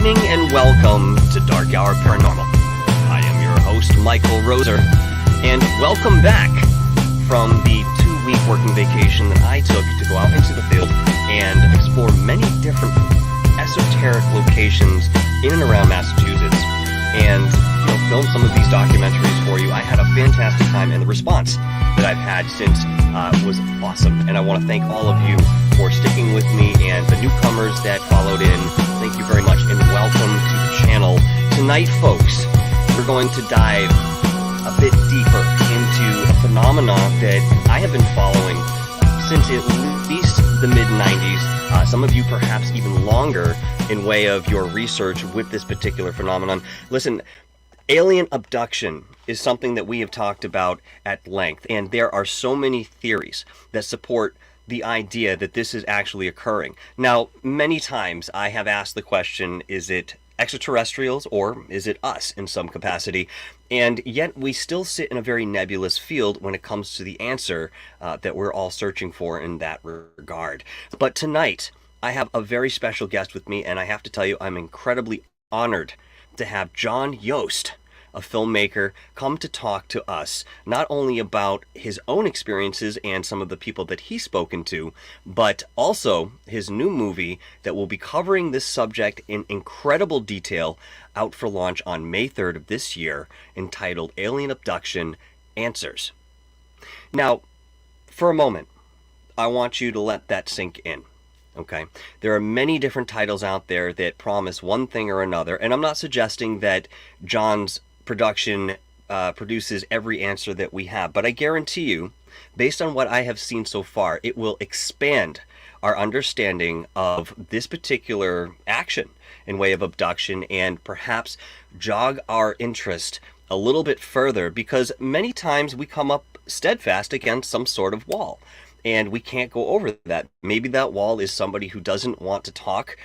evening and welcome to Dark Hour Paranormal. I am your host, Michael Roser, and welcome back from the 2-week working vacation that I took to go out into the field and explore many different esoteric locations in and around Massachusetts and film some of these documentaries for you. I had a fantastic time, and the response that I've had since was awesome, and I want to thank all of you for sticking with me and the newcomers that followed in. Thank you very much, and welcome to the channel. Tonight, folks, we're going to dive a bit deeper into a phenomenon that I have been following since at least the mid-90s. Some of you perhaps even longer in way of your research with this particular phenomenon. Listen, alien abduction is something that we have talked about at length, and there are so many theories that support the idea that this is actually occurring. Now, many times I have asked the question, is it extraterrestrials or is it us in some capacity? And yet we still sit in a very nebulous field when it comes to the answer that we're all searching for in that regard. But tonight, I have a very special guest with me, and I have to tell you, I'm incredibly honored to have John Yost, a filmmaker, come to talk to us not only about his own experiences and some of the people that he's spoken to, but also his new movie that will be covering this subject in incredible detail, out for launch on May 3rd of this year, entitled Alien Abduction Answers. Now, for a moment, I want you to let that sink in. Okay, there are many different titles out there that promise one thing or another, and I'm not suggesting that John's production produces every answer that we have, but I guarantee you, based on what I have seen so far, it will expand our understanding of this particular action in way of abduction and perhaps jog our interest a little bit further, because many times we come up steadfast against some sort of wall. And we can't go over that. Maybe that wall is somebody who doesn't want to talk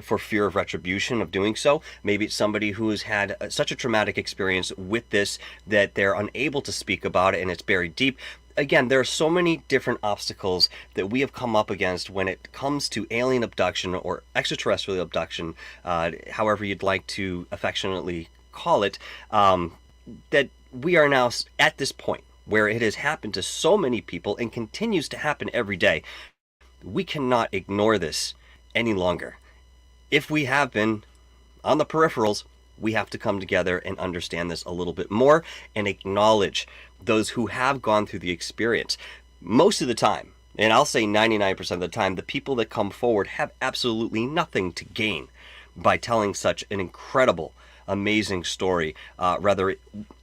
for fear of retribution of doing so. Maybe it's somebody who has had such a traumatic experience with this that they're unable to speak about it and it's buried deep. Again, there are so many different obstacles that we have come up against when it comes to alien abduction or extraterrestrial abduction, however you'd like to affectionately call it, that we are now at this point where it has happened to so many people and continues to happen every day. We cannot ignore this any longer. If we have been on the peripherals, we have to come together and understand this a little bit more and acknowledge those who have gone through the experience. Most of the time, and I'll say 99% of the time, the people that come forward have absolutely nothing to gain by telling such an incredible, amazing story, whether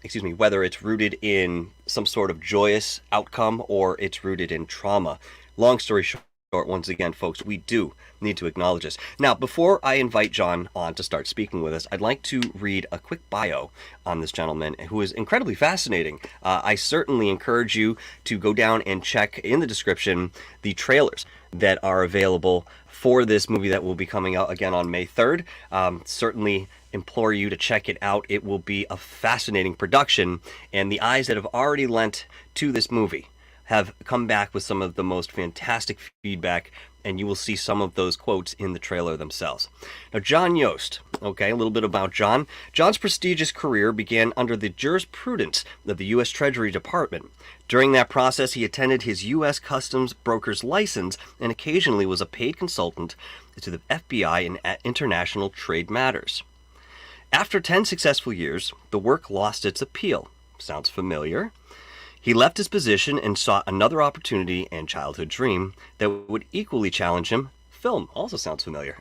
it's rooted in some sort of joyous outcome or it's rooted in trauma. Long story short, once again, folks, we do need to acknowledge this. Now, before I invite John on to start speaking with us, I'd like to read a quick bio on this gentleman who is incredibly fascinating. I certainly encourage you to go down and check in the description the trailers that are available for this movie that will be coming out again on May 3rd. Certainly implore you to check it out. It will be a fascinating production, and the eyes that have already lent to this movie have come back with some of the most fantastic feedback, and you will see some of those quotes in the trailer themselves. Now, John Yost, okay, a little bit about John. John's prestigious career began under the jurisprudence of the U.S. Treasury Department. During that process, he attended his U.S. Customs broker's license and occasionally was a paid consultant to the FBI in international trade matters. After 10 successful years, the work lost its appeal. Sounds familiar? He left his position and sought another opportunity and childhood dream that would equally challenge him. Film also sounds familiar.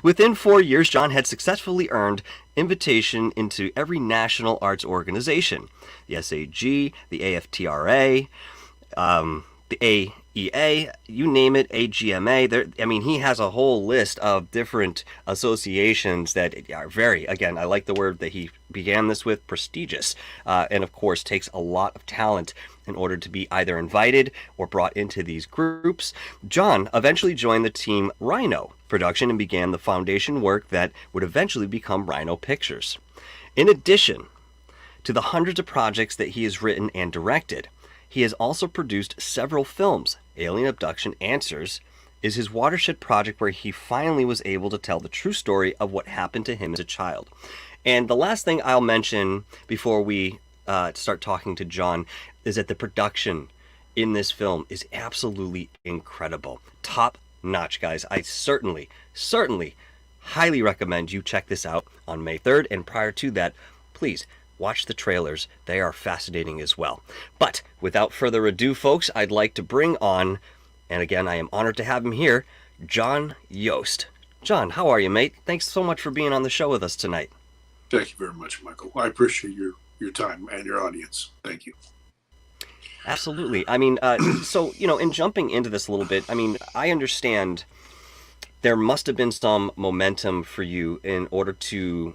Within 4 years, John had successfully earned invitation into every national arts organization. The SAG, the AFTRA, the AEA, you name it, AGMA. He has a whole list of different associations that are very, again, I like the word that he began this with, prestigious, and of course takes a lot of talent in order to be either invited or brought into these groups. John eventually joined the team RYNO Production and began the foundation work that would eventually become RYNO Pictures. In addition to the hundreds of projects that he has written and directed, he has also produced several films: Alien Abduction Answers, is his watershed project where he finally was able to tell the true story of what happened to him as a child. And the last thing I'll mention before we start talking to John is that the production in this film is absolutely incredible. Top notch, guys. I certainly highly recommend you check this out on May 3rd. And prior to that, please watch the trailers. They are fascinating as well. But without further ado, folks, I'd like to bring on, and again, I am honored to have him here, John Yost. John, how are you, mate? Thanks so much for being on the show with us tonight. Thank you very much, Michael. I appreciate your time and your audience. Thank you. Absolutely. I mean, so, in jumping into this a little bit, I mean, I understand there must have been some momentum for you in order to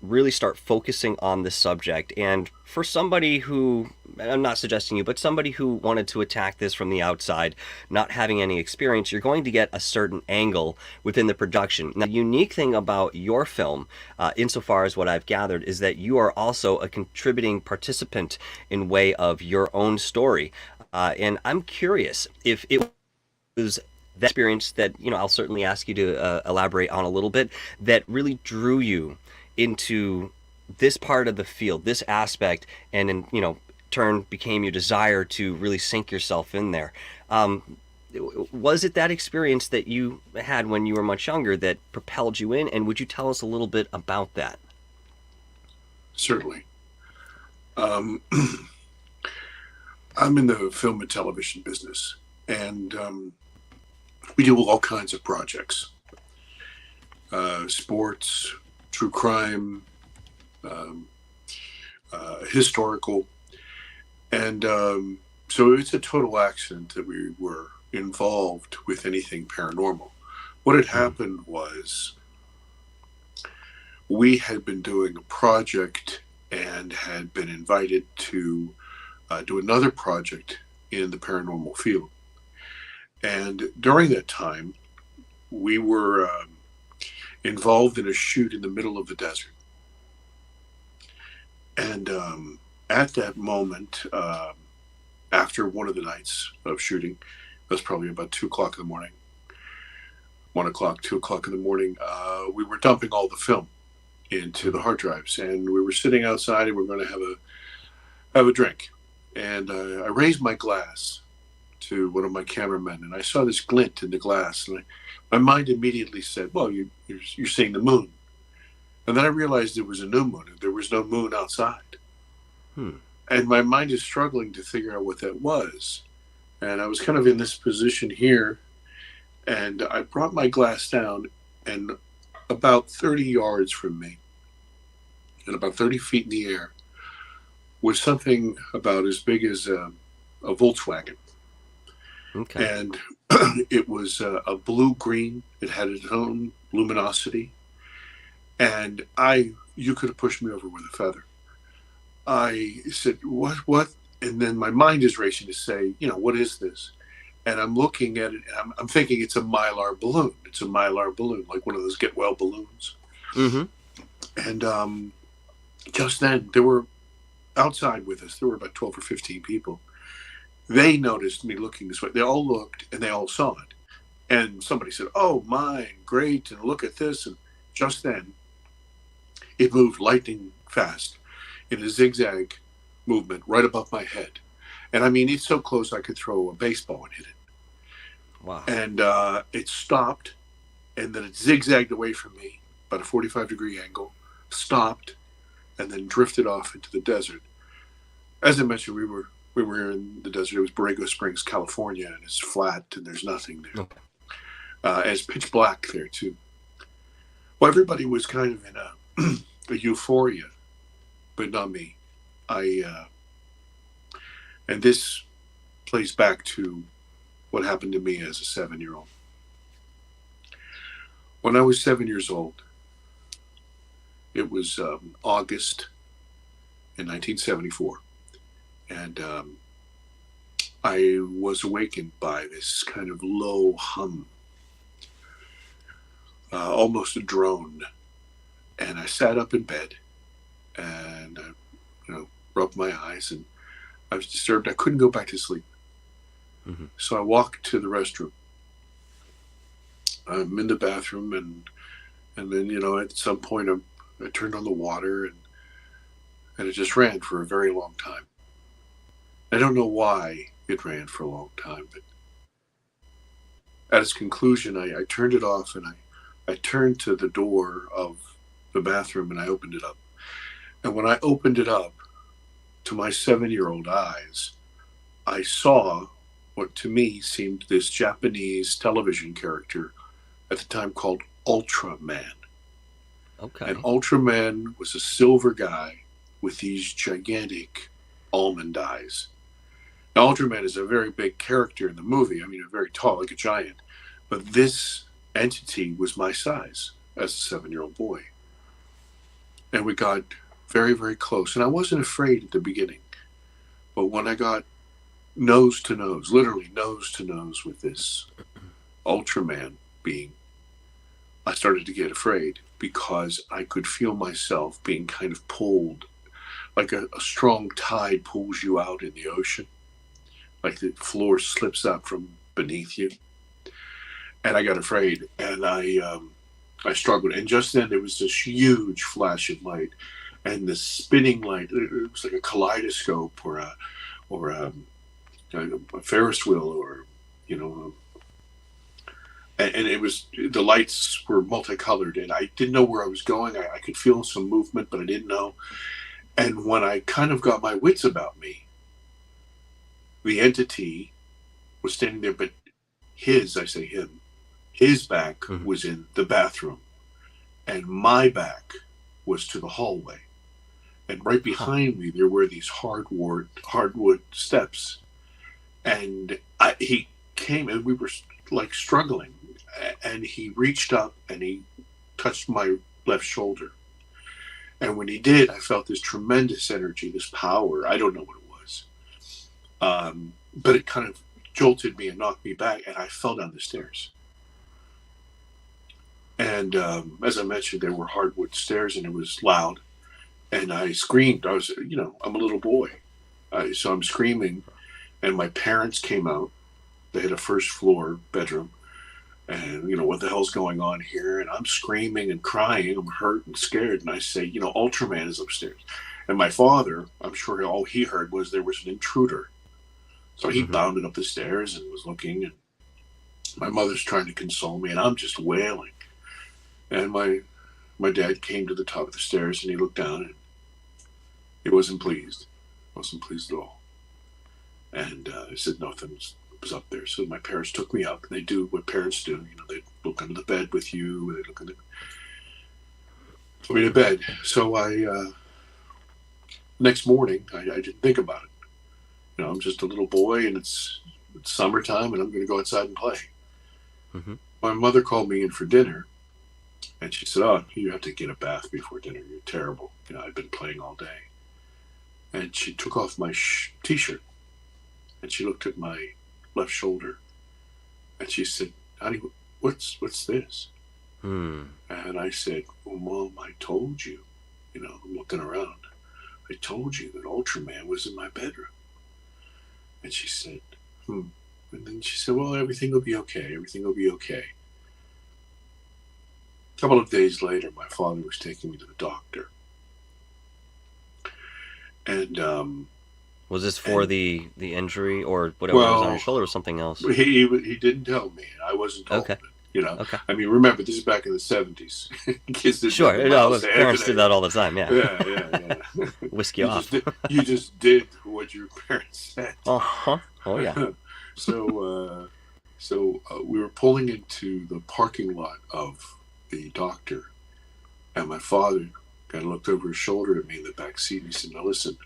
really start focusing on this subject. And for somebody who, I'm not suggesting you, but somebody who wanted to attack this from the outside, not having any experience, you're going to get a certain angle within the production. Now, the unique thing about your film, insofar as what I've gathered, is that you are also a contributing participant in way of your own story. And I'm curious if it was that experience that, I'll certainly ask you to elaborate on a little bit, that really drew you into this part of the field, this aspect, and in turn became your desire to really sink yourself in there. Was it that experience that you had when you were much younger that propelled you in, and would you tell us a little bit about that? Certainly. I'm in the film and television business, and we do all kinds of projects. Sports, true crime, historical. And so it's a total accident that we were involved with anything paranormal. What had happened was we had been doing a project and had been invited to do another project in the paranormal field. And during that time, we were involved in a shoot in the middle of the desert. And at that moment, after one of the nights of shooting, it was probably about 2 o'clock in the morning, 1 o'clock, 2 o'clock in the morning, we were dumping all the film into the hard drives, and we were sitting outside and we were going to have a drink. And I raised my glass to one of my cameramen, and I saw this glint in the glass, and my mind immediately said, well, you're seeing the moon. And then I realized it was a new moon. There was no moon outside. And my mind is struggling to figure out what that was. And I was kind of in this position here, and I brought my glass down, and about 30 yards from me, and about 30 feet in the air, was something about as big as a Volkswagen. Okay. And it was a blue-green. It had its own luminosity. And you could have pushed me over with a feather. I said, what? And then my mind is racing to say, what is this? And I'm looking at it, and I'm thinking it's a Mylar balloon. It's a Mylar balloon, like one of those get well balloons. Mm-hmm. And just then, there were outside with us, there were about 12 or 15 people. They noticed me looking this way. They all looked, and they all saw it. And somebody said, oh, mine, great, and look at this. And just then, it moved lightning fast in a zigzag movement right above my head. And I mean, it's so close I could throw a baseball and hit it. Wow. And it stopped, and then it zigzagged away from me, about a 45-degree angle, stopped, and then drifted off into the desert. As I mentioned, we were in the desert. It was Borrego Springs, California, and it's flat, and there's nothing there. Okay. And it's pitch black there, too. Well, everybody was kind of in a euphoria, but not me. And this plays back to what happened to me as a 7-year-old. When I was 7 years old, it was August in 1974, and I was awakened by this kind of low hum, almost a drone. And I sat up in bed, and I, rubbed my eyes, and I was disturbed. I couldn't go back to sleep. Mm-hmm. So I walked to the restroom, I'm in the bathroom, and then, you know, at some point I turned on the water, and it just ran for a very long time. I don't know why it ran for a long time, but at its conclusion, I turned it off, and I turned to the door of the bathroom, and I opened it up. And when I opened it up, to my 7-year-old eyes, I saw what to me seemed this Japanese television character at the time called Ultraman. Okay. And Ultraman was a silver guy with these gigantic almond eyes. Now, Ultraman is a very big character in the movie. I mean, very tall, like a giant. But this entity was my size as a 7-year-old boy. And we got very, very close. And I wasn't afraid at the beginning. But when I got nose to nose, literally nose to nose with this Ultraman being, I started to get afraid because I could feel myself being kind of pulled, like a strong tide pulls you out in the ocean, like the floor slips out from beneath you. And I got afraid, and I struggled. And just then there was this huge flash of light, and the spinning light, it was like a kaleidoscope or a Ferris wheel, or, you know, and it was, the lights were multicolored, and I didn't know where I was going. I could feel some movement, but I didn't know. And when I kind of got my wits about me, the entity was standing there, but his, I say him, his back was in the bathroom, and my back was to the hallway. And right behind me, there were these hardwood steps. And he came, and we were like struggling. And he reached up and he touched my left shoulder. And when he did, I felt this tremendous energy, this power. I don't know what it was. But it kind of jolted me and knocked me back, and I fell down the stairs. And as I mentioned, there were hardwood stairs, and it was loud. And I screamed. I was, you know, I'm a little boy. So I'm screaming, and my parents came out. They had a first floor bedroom. And, you know, what the hell's going on here? And I'm screaming and crying. I'm hurt and scared. And I say, you know, Ultraman is upstairs. And my father, I'm sure all he heard was there was an intruder. So he bounded up the stairs and was looking. And my mother's trying to console me, and I'm just wailing. And my dad came to the top of the stairs, and he looked down, and he wasn't pleased. Wasn't pleased at all. And he said nothing was up there. So my parents took me up, and they do what parents do. You know, they look under the bed with you. They look under, put me to bed. So next morning, I didn't think about it. You know, I'm just a little boy, and it's summertime, and I'm going to go outside and play. My mother called me in for dinner, and she said, "Oh, you have to get a bath before dinner. You're terrible. You know, I've been playing all day." And she took off my t-shirt, and she looked at my left shoulder, and she said, "Honey, what's this?" And I said, "Well, Mom, I told you. You know, I'm looking around. I told you that Ultraman was in my bedroom." And she said, And then she said, "Well, everything will be okay. Everything will be okay." A couple of days later, my father was taking me to the doctor. And was this for the injury or whatever was on your shoulder, or something else? He didn't tell me. I wasn't told. Okay. You know, I mean, remember, this is back in the 70s. Kids did parents did that all the time. Yeah. Yeah. Whiskey off. You just did what your parents said. Oh yeah. So we were pulling into the parking lot of the doctor, and my father kind of looked over his shoulder at me in the back seat, and he said, "Now listen,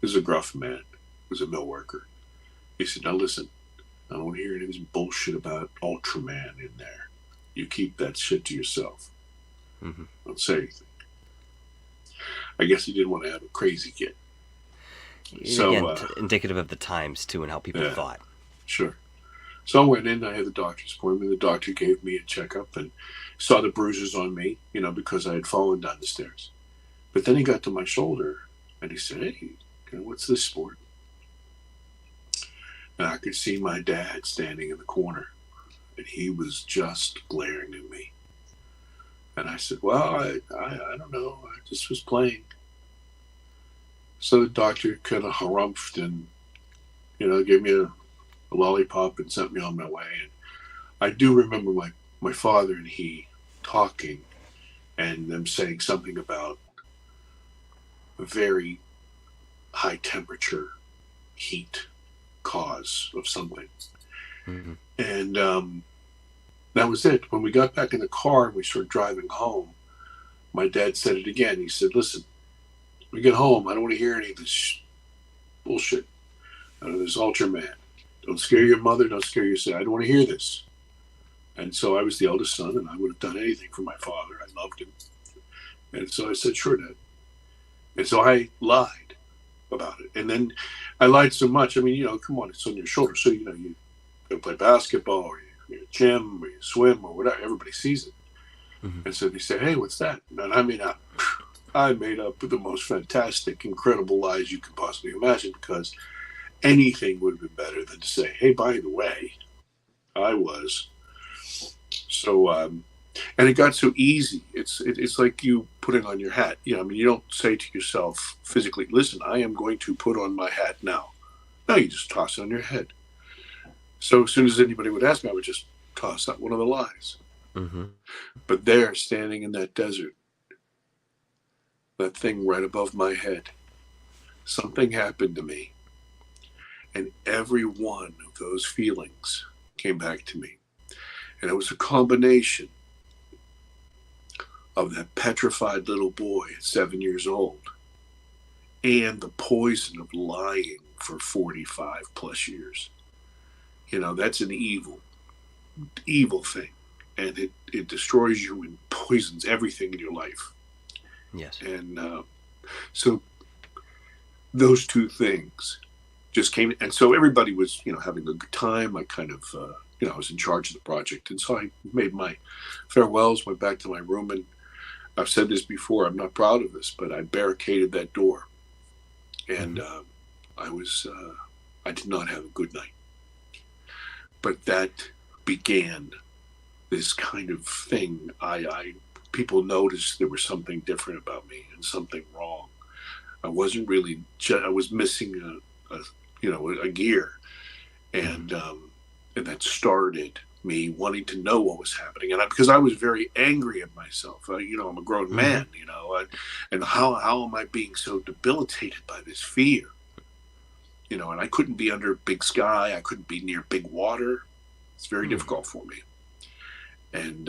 this is a gruff man. He was a mill worker." He said, "Now listen, I don't want to hear any of this bullshit about Ultraman in there. You keep that shit to yourself. Don't say anything." I guess he didn't want to have a crazy kid. So, again, indicative of the times, too, and how people thought. Sure. So I went in, I had the doctor's appointment. The doctor gave me a checkup and saw the bruises on me, you know, because I had fallen down the stairs. But then he got to my shoulder, and he said, "Hey, what's this sport?" And I could see my dad standing in the corner. and he was just glaring at me. And I said, well, I don't know. I just was playing. So the doctor kind of harumphed and, gave me a lollipop and sent me on my way. And I do remember my father and he talking and them saying something about a very high temperature heat cause of something. Mm-hmm. And that was it. When we got back in the car and we started driving home, my dad said it again. He said, listen, when we get home, I don't want to hear any of this bullshit. This Ultraman. Don't scare your mother. Don't scare your son. I don't want to hear this. And so I was the eldest son, and I would have done anything for my father. I loved him. And so I said, sure, Dad. And so I lied about it. And then I lied so much. I mean, come on, it's on your shoulder. So, you go play basketball or you're at gym or you swim or whatever. Everybody sees it. Mm-hmm. And so they say, hey, what's that? And I mean, I made up the most fantastic, incredible lies you could possibly imagine, because anything would have been better than to say, hey, by the way, I was. So, and it got so easy. It's like you putting on your hat. You don't say to yourself physically, listen, I am going to put on my hat now. No, you just toss it on your head. So as soon as anybody would ask me, I would just toss out one of the lies. Mm-hmm. But there, standing in that desert, that thing right above my head, something happened to me. And every one of those feelings came back to me. And it was a combination of that petrified little boy at 7 years old and the poison of lying for 45 plus years. That's an evil thing. And it destroys you and poisons everything in your life. Yes. And so those two things just came. And so everybody was, having a good time. I kind of, I was in charge of the project. And so I made my farewells, went back to my room. And I've said this before, I'm not proud of this, but I barricaded that door. And I did not have a good night. But that began this kind of thing. People noticed there was something different about me and something wrong. I wasn't really. I was missing a gear, and that started me wanting to know what was happening. And because I was very angry at myself. I'm a grown man. And how am I being so debilitated by this fear? And I couldn't be under a big sky. I couldn't be near big water. It's very difficult for me. And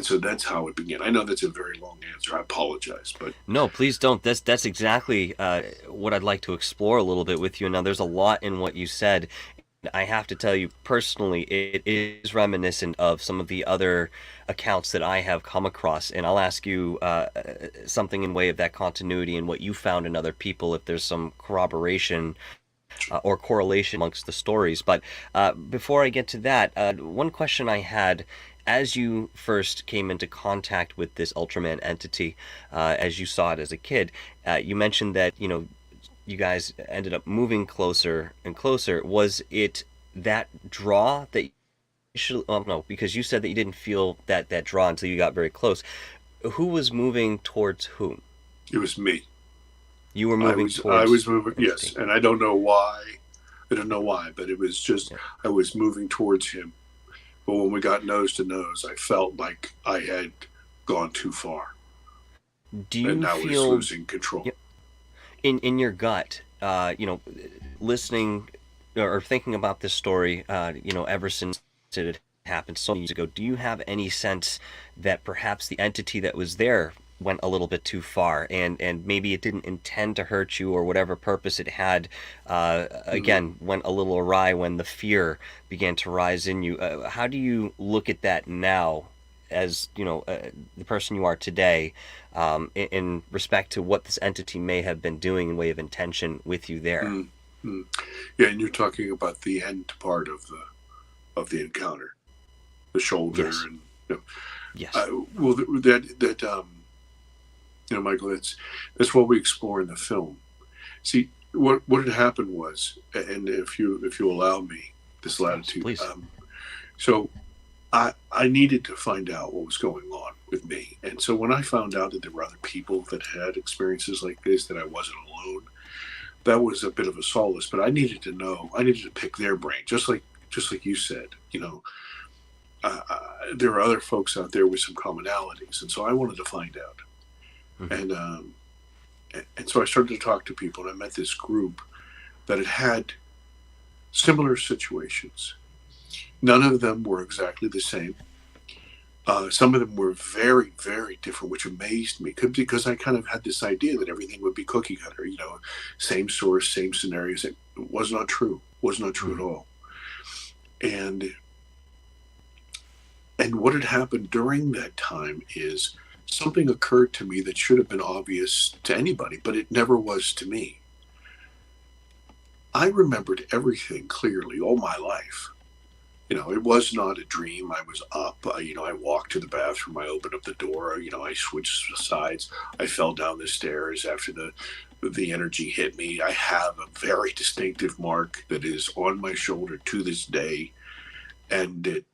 so that's how it began. I know that's a very long answer. I apologize, but no, please don't. That's exactly what I'd like to explore a little bit with you. Now, there's a lot in what you said. I have to tell you personally, it is reminiscent of some of the other accounts that I have come across, and I'll ask you something in way of that continuity and what you found in other people, if there's some corroboration or correlation amongst the stories. But before I get to that, one question I had, as you first came into contact with this Ultraman entity, as you saw it as a kid, you mentioned that, you guys ended up moving closer and closer. Was it that draw that no, because you said that you didn't feel that draw until you got very close. Who was moving towards whom? It was me. You were moving towards... I was moving, yes, and I don't know why. But it was just, I was moving towards him. But when we got nose to nose, I felt like I had gone too far. Do you and I was losing control. In your gut, listening or thinking about this story, ever since it had happened so many years ago, do you have any sense that perhaps the entity that was there went a little bit too far, and maybe it didn't intend to hurt you, or whatever purpose it had, again, went a little awry when the fear began to rise in you? How do you look at that now, as the person you are today, in respect to what this entity may have been doing in way of intention with you there? Mm-hmm. Yeah, and you're talking about the end part of the encounter, the shoulder, yes. And yes. Well, Michael, that's what we explore in the film. See, what had happened was, and if you allow me this latitude, please. So I needed to find out what was going on with me. And so when I found out that there were other people that had experiences like this, that I wasn't alone, that was a bit of a solace. But I needed to know, I needed to pick their brain, just like you said, there are other folks out there with some commonalities. And so I wanted to find out. Mm-hmm. And so I started to talk to people, and I met this group that had similar situations. None of them were exactly the same. Some of them were very, very different, which amazed me because I kind of had this idea that everything would be cookie cutter, same source, same scenarios. It was not true. Was not true at all. And what had happened during that time is something occurred to me that should have been obvious to anybody, but it never was to me. I remembered everything clearly all my life. It was not a dream. I was up. I walked to the bathroom. I opened up the door. I switched sides. I fell down the stairs after the energy hit me. I have a very distinctive mark that is on my shoulder to this day, and it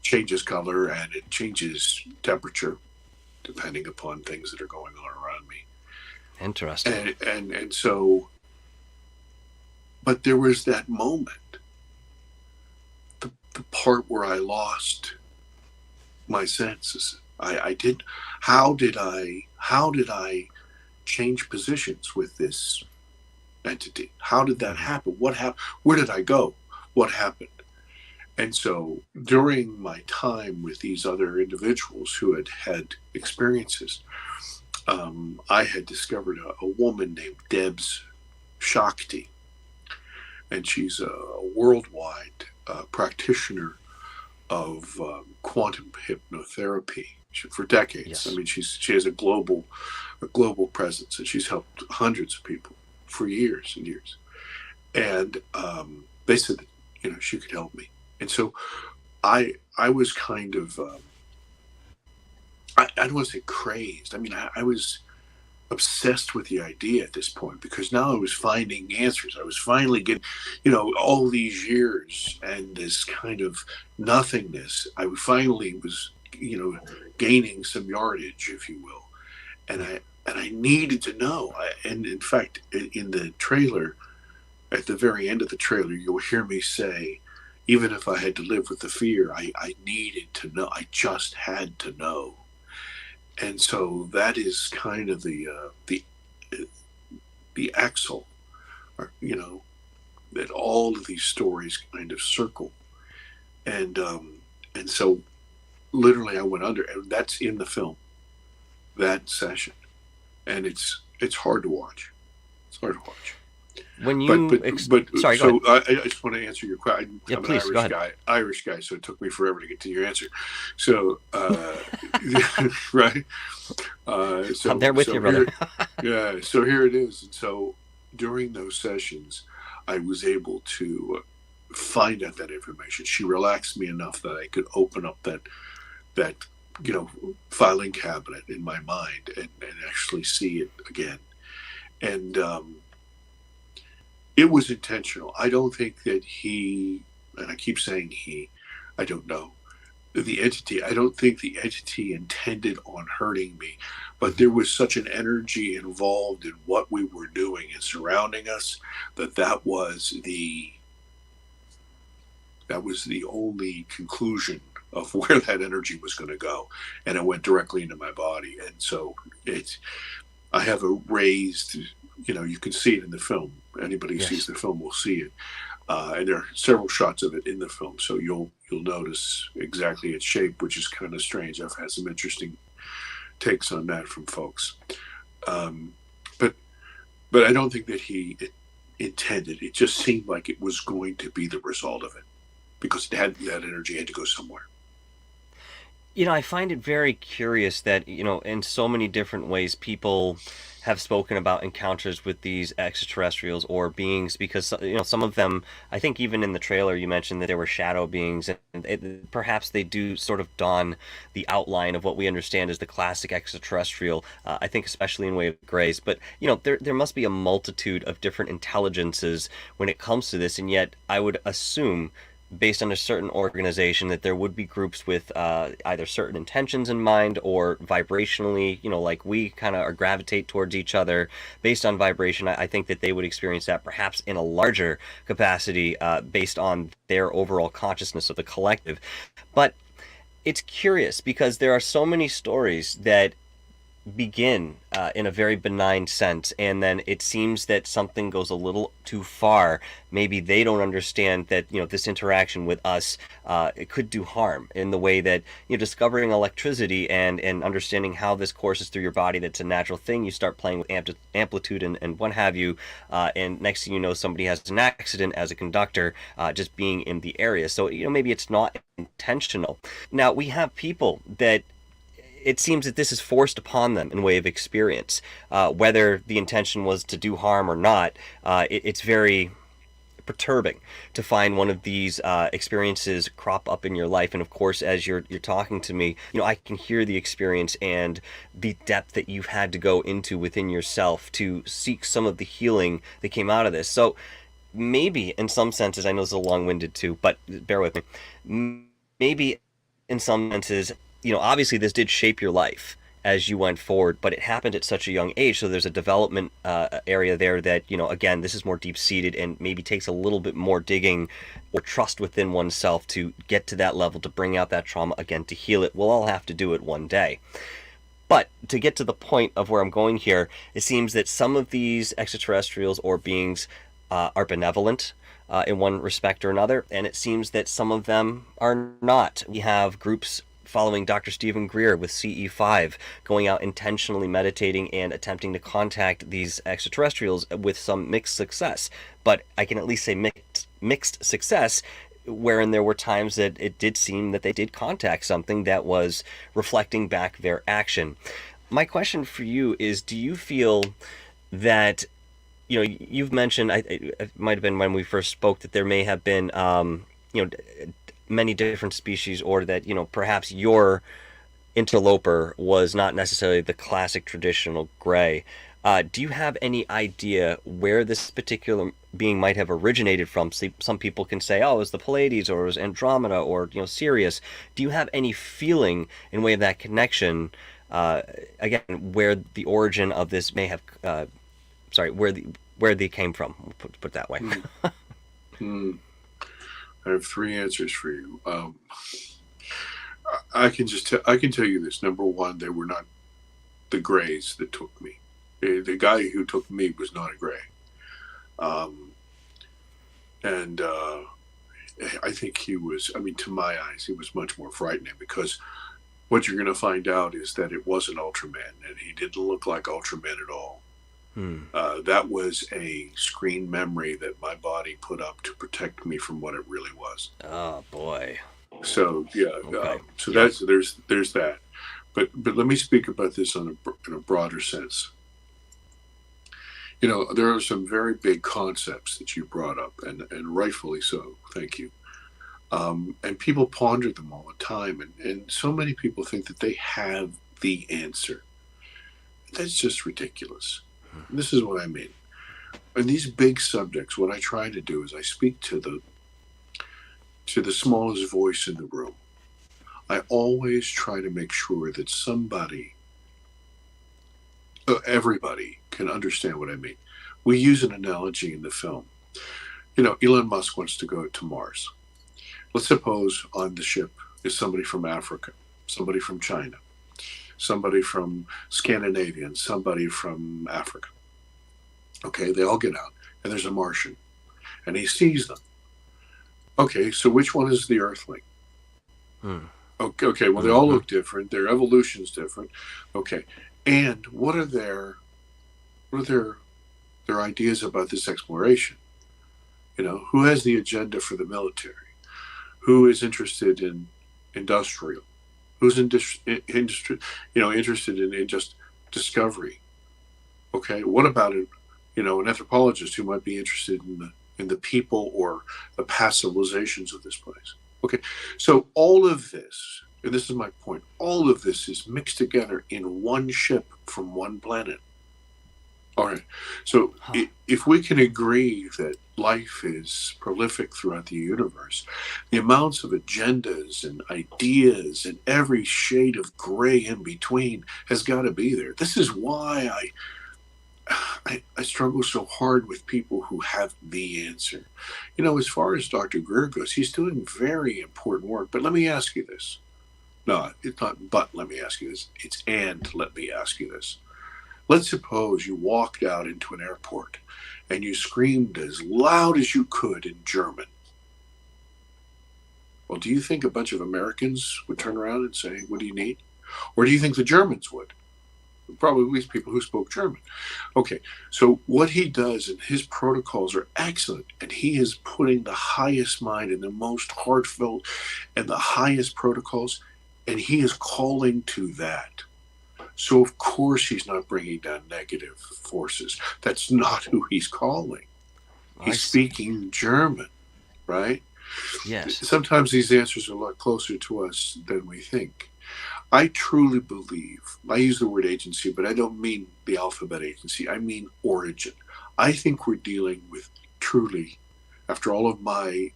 changes color and it changes temperature depending upon things that are going on around me. Interesting. And so, but there was that moment. The part where I lost my senses. How did I change positions with this entity? How did that happen? What happened? Where did I go? What happened? And so during my time with these other individuals who had experiences, I had discovered a woman named Debs Shakti, and she's a worldwide practitioner of quantum hypnotherapy for decades. Yes. I mean, she has a global presence, and she's helped hundreds of people for years and years. And they said that she could help me, and so I was kind of I don't want to say crazed. I mean, I was obsessed with the idea at this point, because now I was finding answers. I was finally getting, all these years and this kind of nothingness, I finally was, gaining some yardage, if you will. And I needed to know. And in fact, in the trailer, at the very end of the trailer, you'll hear me say, even if I had to live with the fear, I needed to know. I just had to know. And so that is kind of the axle, that all of these stories kind of circle. And so literally I went under, and that's in the film, that session. And it's hard to watch. It's hard to watch. When you sorry, so I just want to answer your question. Yeah, I'm please, an Irish guy, so it took me forever to get to your answer. So, right? So I'm there with you, brother. Yeah. So here it is. And so during those sessions, I was able to find out that information. She relaxed me enough that I could open up that filing cabinet in my mind and actually see it again. And it was intentional. I don't think that and I keep saying I don't know, the entity, I don't think the entity intended on hurting me, but there was such an energy involved in what we were doing and surrounding us that was the only conclusion of where that energy was going to go. And it went directly into my body. And so I have a raised, you can see it in the film. Anybody who sees the film will see it. And there are several shots of it in the film. So you'll notice exactly its shape, which is kind of strange. I've had some interesting takes on that from folks. But I don't think that he intended. It just seemed like it was going to be the result of it, because that energy had to go somewhere. I find it very curious that, in so many different ways, people have spoken about encounters with these extraterrestrials or beings, because, some of them, I think even in the trailer, you mentioned that there were shadow beings, and perhaps they do sort of don the outline of what we understand as the classic extraterrestrial, I think especially in Way of Grace. But, there must be a multitude of different intelligences when it comes to this, and yet I would assume based on a certain organization, that there would be groups with either certain intentions in mind or vibrationally, like we kind of gravitate towards each other based on vibration. I think that they would experience that perhaps in a larger capacity based on their overall consciousness of the collective. But it's curious because there are so many stories that begin in a very benign sense, and then it seems that something goes a little too far. Maybe they don't understand that this interaction with us it could do harm in the way that discovering electricity and understanding how this courses through your body. That's a natural thing. You start playing with amplitude and what have you, and next thing you know, somebody has an accident as a conductor just being in the area. So maybe it's not intentional. Now we have people that it seems that this is forced upon them in way of experience. Whether the intention was to do harm or not, it's very perturbing to find one of these experiences crop up in your life. And of course, as you're talking to me, I can hear the experience and the depth that you've had to go into within yourself to seek some of the healing that came out of this. So maybe in some senses, I know it's a long-winded too, but bear with me. Maybe in some senses, obviously this did shape your life as you went forward, but it happened at such a young age. So there's a development area there that, again, this is more deep-seated and maybe takes a little bit more digging or trust within oneself to get to that level, to bring out that trauma again, to heal it. We'll all have to do it one day. But to get to the point of where I'm going here, it seems that some of these extraterrestrials or beings are benevolent in one respect or another, and it seems that some of them are not. We have groups following Dr. Stephen Greer with CE5, going out intentionally meditating and attempting to contact these extraterrestrials with some mixed success. But I can at least say mixed success, wherein there were times that it did seem that they did contact something that was reflecting back their action. My question for you is, do you feel that, you've mentioned, it might have been when we first spoke, that there may have been, many different species, or that perhaps your interloper was not necessarily the classic traditional gray. Do you have any idea where this particular being might have originated from? Some people can say, oh, it was the Pleiades, or it was Andromeda, or Sirius. Do you have any feeling in way of that connection, again, where the origin of this may have where they came from, put it that way? I have three answers for you. I can tell you this. Number one, they were not the grays that took me. The guy who took me was not a gray. And I think he was, to my eyes, he was much more frightening, because what you're going to find out is that it wasn't Ultraman, and he didn't look like Ultraman at all. That was a screen memory that my body put up to protect me from what it really was. Oh boy. So yeah, okay. There's that. But let me speak about this in a broader sense. There are some very big concepts that you brought up, and rightfully so. Thank you. And people ponder them all the time, and so many people think that they have the answer. That's just ridiculous. This is what I mean. In these big subjects, what I try to do is I speak to the smallest voice in the room. I always try to make sure that everybody can understand what I mean. We use an analogy in the film. Elon Musk wants to go to Mars. Let's suppose on the ship is somebody from Africa, somebody from China, somebody from Scandinavia, and somebody from Africa. Okay, they all get out, and there's a Martian, and he sees them. Okay, so which one is the Earthling? Okay, well, they all look different. Their evolution's different. Okay, and what are their ideas about this exploration? Who has the agenda for the military? Who is interested in industrial? Who's interested in just discovery? Okay, what about an anthropologist who might be interested in the people or the past civilizations of this place? Okay, so all of this, and this is my point, all of this is mixed together in one ship from one planet. All right. So Huh. if we can agree that life is prolific throughout the universe, the amounts of agendas and ideas and every shade of gray in between has got to be there. This is why I struggle so hard with people who have the answer. You know, as far as Dr. Greer goes, he's doing very important work. But let me ask you this. No, it's not, but let me ask you this. It's and let me ask you this. Let's suppose you walked out into an airport and you screamed as loud as you could in German. Well, do you think a bunch of Americans would turn around and say, "What do you need?" Or do you think the Germans would? Probably at least people who spoke German. Okay, so what he does and his protocols are excellent, and he is putting the highest mind and the most heartfelt and the highest protocols, and he is calling to that. So of course he's not bringing down negative forces. That's not who he's calling. I He's see. speaking German, right? Yes. Sometimes these answers are a lot closer to us than we think. I truly believe, I use the word agency, but I don't mean the alphabet agency. I mean origin. I think we're dealing with truly, after all of my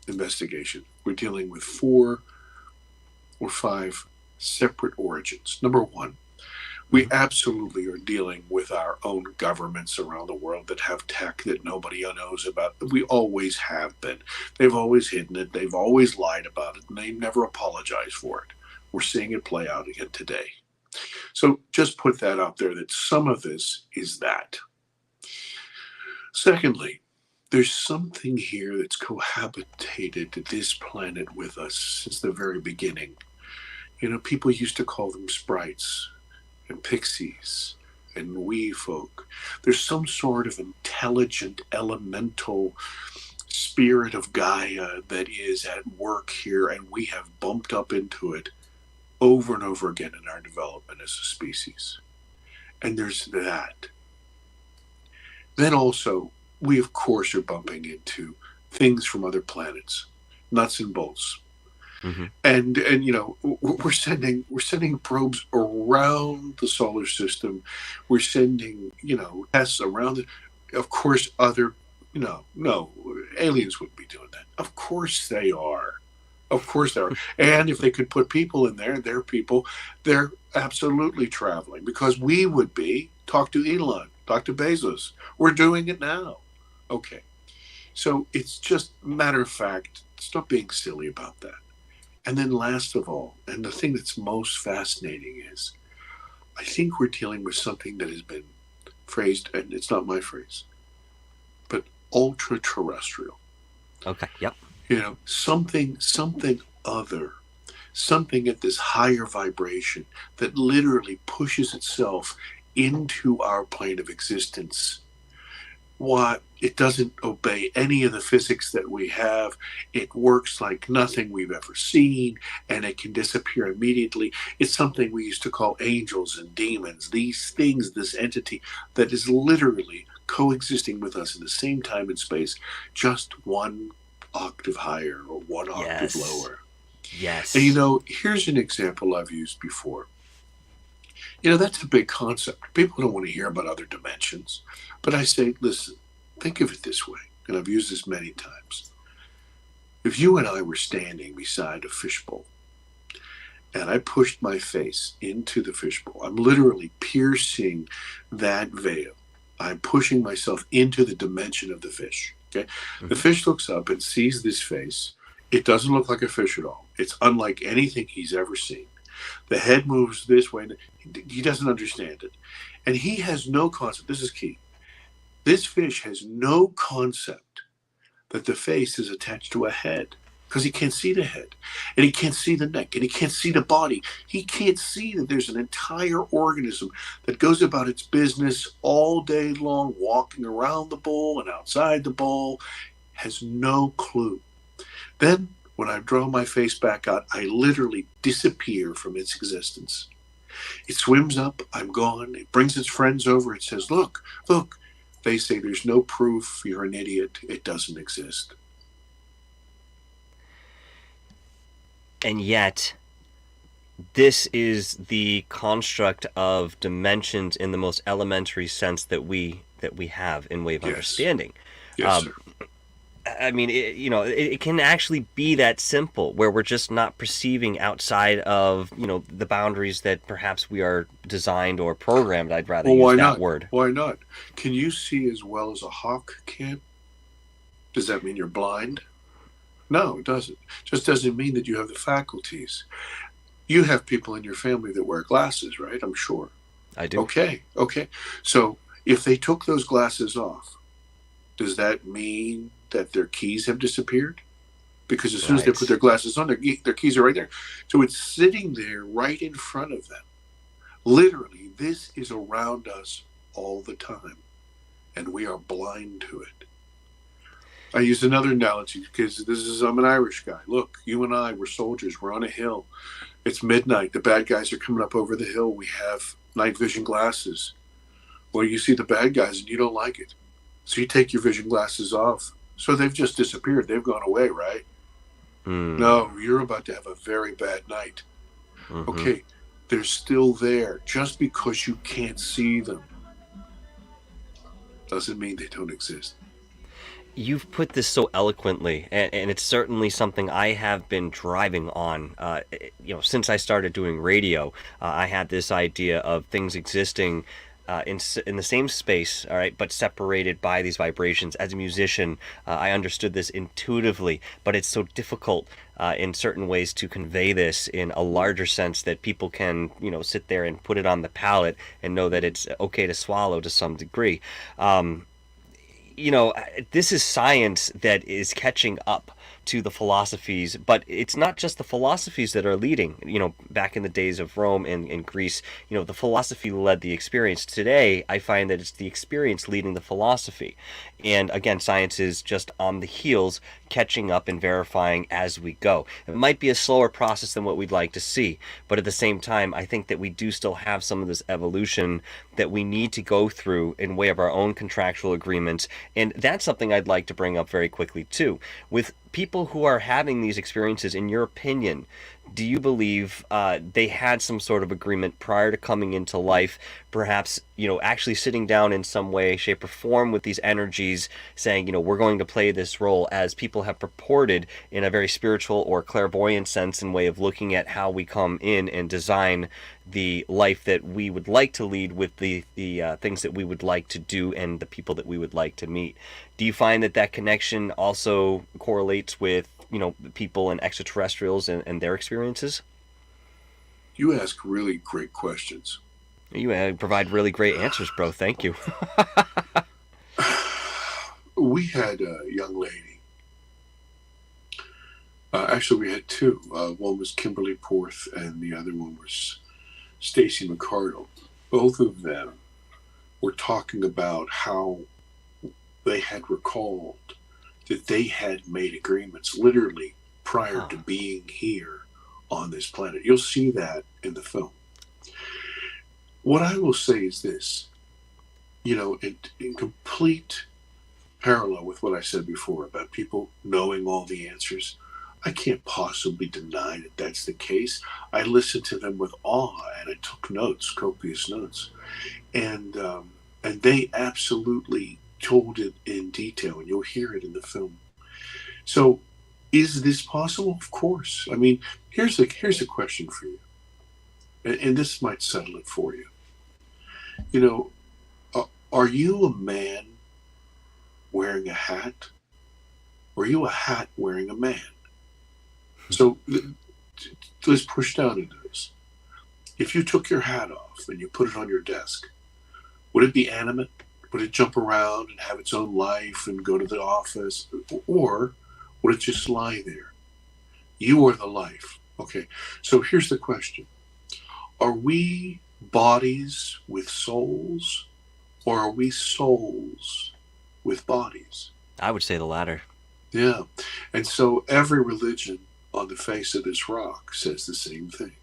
investigation, we're dealing with 4 or 5 separate origins. Number one, we absolutely are dealing with our own governments around the world that have tech that nobody knows about. We always have been. They've always hidden it. They've always lied about it, and they never apologize for it. We're seeing it play out again today. So just put that out there that some of this is that. Secondly, there's something here that's cohabitated this planet with us since the very beginning. You know, people used to call them sprites and pixies and wee folk. There's some sort of intelligent, elemental spirit of Gaia that is at work here, and we have bumped up into it over and over again in our development as a species. And there's that. Then also, we of course are bumping into things from other planets, nuts and bolts. Mm-hmm. And you know, we're sending probes around the solar system. We're sending, you know, tests around it. Of course, other, you know, no, aliens wouldn't be doing that. Of course they are. Of course they are. And if they could put people in there, they're people, they're absolutely traveling, because we would be. Talk to Elon, talk to Bezos. We're doing it now. Okay. So it's just matter of fact, stop being silly about that. And then last of all, and the thing that's most fascinating is, I think we're dealing with something that has been phrased, and it's not my phrase, but ultra terrestrial. Okay. Yep. You know, something other, something at this higher vibration that literally pushes itself into our plane of existence. What, it doesn't obey any of the physics that we have. It works like nothing we've ever seen, and it can disappear immediately. It's something we used to call angels and demons. These things, this entity that is literally coexisting with us in the same time and space, just one octave higher or one octave lower. Yes. And you know, here's an example I've used before. You know, that's a big concept. People don't want to hear about other dimensions. But I say, listen, think of it this way, and I've used this many times. If you and I were standing beside a fishbowl, and I pushed my face into the fishbowl, I'm literally piercing that veil. I'm pushing myself into the dimension of the fish. Okay? Mm-hmm. The fish looks up and sees this face. It doesn't look like a fish at all. It's unlike anything he's ever seen. The head moves this way. He doesn't understand it. And he has no concept. This is key. This fish has no concept that the face is attached to a head, because he can't see the head, and he can't see the neck, and he can't see the body. He can't see that there's an entire organism that goes about its business all day long, walking around the bowl and outside the bowl, has no clue. Then, when I draw my face back out, I literally disappear from its existence. It swims up, I'm gone, it brings its friends over, it says, look. They say there's no proof, you're an idiot, it doesn't exist. And yet, this is the construct of dimensions in the most elementary sense that we have in way of Yes. understanding. Yes, sir. I mean, it can actually be that simple, where we're just not perceiving outside of, the boundaries that perhaps we are designed or programmed. I'd rather Well, use why that not? word. Why not? Can you see as well as a hawk can? Does that mean you're blind? No, it doesn't. Just doesn't mean that you have the faculties. You have people in your family that wear glasses, right? I'm sure. I do. Okay. So if they took those glasses off, does that mean that their keys have disappeared? Because as soon as they put their glasses on, their keys are right there. So it's sitting there right in front of them. Literally, this is around us all the time, and we are blind to it. I use another analogy because I'm an Irish guy. Look, you and I, we're soldiers. We're on a hill. It's midnight. The bad guys are coming up over the hill. We have night vision glasses. Well, you see the bad guys and you don't like it. So you take your vision glasses off. So they've just disappeared. They've gone away, right? No, you're about to have a very bad night. Okay, they're still there. Just because you can't see them doesn't mean they don't exist. You've put this so eloquently, and it's certainly something I have been driving on. Since I started doing radio, I had this idea of things existing in the same space, all right, but separated by these vibrations. As a musician, I understood this intuitively, but it's so difficult in certain ways to convey this in a larger sense that people can, sit there and put it on the palate and know that it's okay to swallow to some degree. This is science that is catching up to the philosophies, but it's not just the philosophies that are leading. Back in the days of Rome and Greece, the philosophy led the experience. Today, I find that it's the experience leading the philosophy. And again, science is just on the heels, catching up and verifying as we go. It might be a slower process than what we'd like to see, but at the same time, I think that we do still have some of this evolution that we need to go through in way of our own contractual agreements. And that's something I'd like to bring up very quickly too. With people who are having these experiences, in your opinion, do you believe they had some sort of agreement prior to coming into life, perhaps, actually sitting down in some way, shape, or form with these energies, saying, we're going to play this role, as people have purported in a very spiritual or clairvoyant sense, in way of looking at how we come in and design the life that we would like to lead, with the things that we would like to do and the people that we would like to meet? Do you find that connection also correlates with people and extraterrestrials and their experiences? You ask really great questions. You provide really great answers, bro. Thank you. We had a young lady. Actually, we had two. One was Kimberly Porth, and the other one was Stacy McCardle. Both of them were talking about how they had recalled that they had made agreements literally prior to being here on this planet. You'll see that in the film. What I will say is this, in complete parallel with what I said before about people knowing all the answers, I can't possibly deny that that's the case. I listened to them with awe, and I took notes, copious notes, and they absolutely told it in detail, and you'll hear it in the film. So, is this possible? Of course. I mean, here's a question for you, and this might settle it for you. Are you a man wearing a hat, or are you a hat wearing a man? So let's push down into this. If you took your hat off and you put it on your desk, would it be animate? Would it jump around and have its own life and go to the office? Or would it just lie there? You are the life. Okay, so here's the question. Are we bodies with souls, or are we souls with bodies? I would say the latter. Yeah, and so every religion on the face of this rock says the same thing.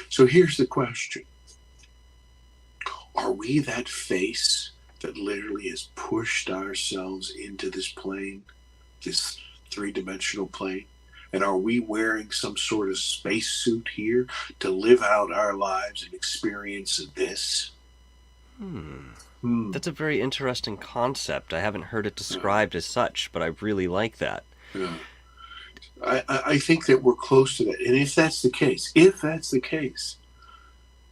So here's the question. Are we that face that literally has pushed ourselves into this plane, this three-dimensional plane? And are we wearing some sort of spacesuit here to live out our lives and experience this? That's a very interesting concept. I haven't heard it Yeah, described as such, but I really like that. yeah. I think that we're close to that. And if that's the case,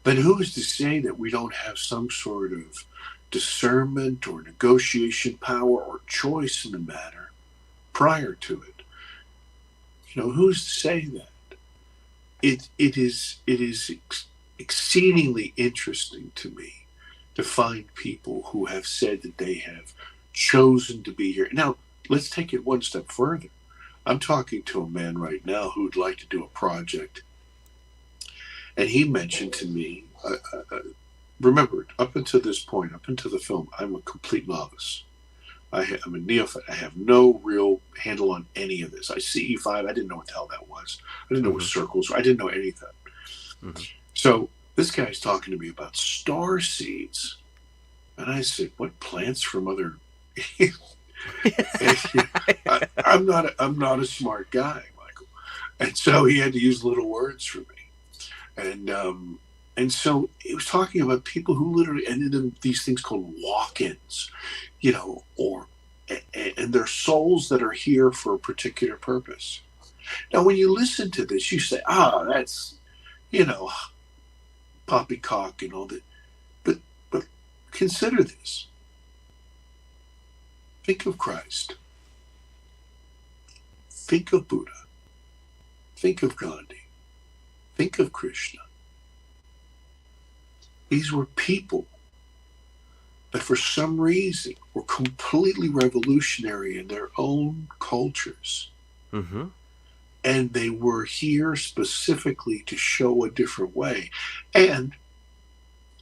then who is to say that we don't have some sort of discernment or negotiation power or choice in the matter prior to it? Who's to say that? It is exceedingly interesting to me to find people who have said that they have chosen to be here. Now, let's take it one step further. I'm talking to a man right now who'd like to do a project, and he mentioned to me, remember, up until this point, up until the film, I'm a complete novice. I'm a neophyte. I have no real handle on any of this. I CE5, I didn't know what the hell that was. I didn't know what circles were. I didn't know anything. So this guy's talking to me about star seeds. And I said, what plants from other... I'm not a smart guy, Michael. And so he had to use little words for me. And so he was talking about people who literally ended in these things called walk-ins, and they're souls that are here for a particular purpose. Now, when you listen to this, you say, that's, poppycock and all that. But consider this. Think of Christ. Think of Buddha. Think of Gandhi. Think of Krishna. These were people that for some reason were completely revolutionary in their own cultures. And they were here specifically to show a different way. And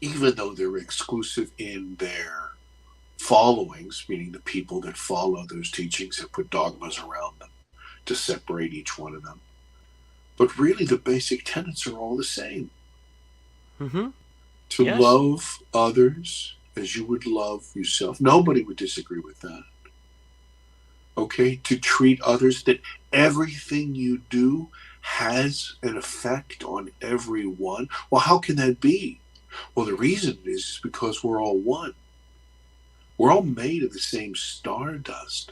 even though they're exclusive in their followings, meaning the people that follow those teachings have put dogmas around them to separate each one of them, but really the basic tenets are all the same. To love others as you would love yourself. Nobody would disagree with that. Okay? To treat others, that everything you do has an effect on everyone. Well, how can that be? Well, the reason is because we're all one. We're all made of the same stardust.